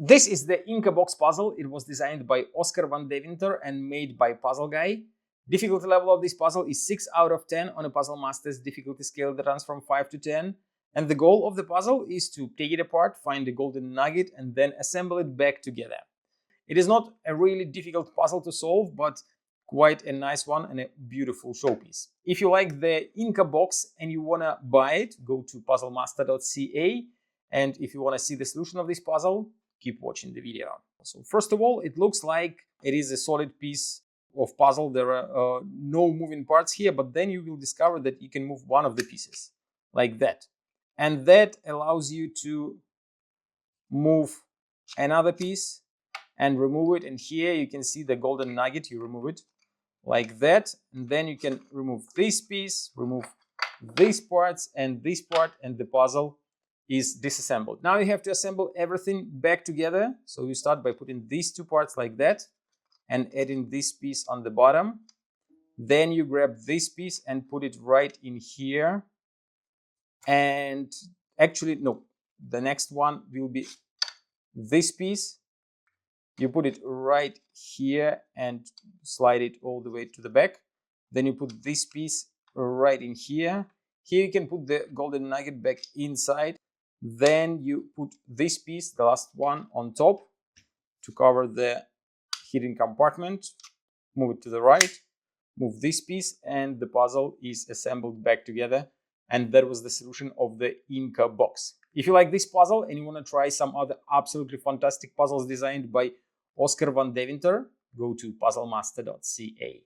This is the Inka Box puzzle. It was designed by Oskar Van Deventer and made by Puzzle Guy. Difficulty level of this puzzle is 6 out of 10 on a Puzzle Master's difficulty scale that runs from 5 to 10. And the goal of the puzzle is to take it apart, find the golden nugget, and then assemble it back together. It is not a really difficult puzzle to solve, but quite a nice one and a beautiful showpiece. If you like the Inka Box and you want to buy it, go to puzzlemaster.ca. And if you want to see the solution of this puzzle, keep watching the video. So first of all, it looks like it is a solid piece of puzzle. There are no moving parts here, but then you will discover that you can move one of the pieces like that. And that allows you to move another piece and remove it. And here you can see the golden nugget. You remove it like that. And then you can remove this piece, remove these parts and this part, and the puzzle is disassembled. Now you have to assemble everything back together. So you start by putting these two parts like that and adding this piece on the bottom. Then you grab this piece and put it right in here. And actually, no, the next one will be this piece. You put it right here and slide it all the way to the back. Then you put this piece right in here. Here you can put the golden nugget back inside. Then you put this piece, the last one, on top to cover the hidden compartment. Move it to the right, move this piece, and the puzzle is assembled back together. And that was the solution of the Inka Box. If you like this puzzle and you want to try some other absolutely fantastic puzzles designed by Oskar Van Deventer, go to puzzlemaster.ca.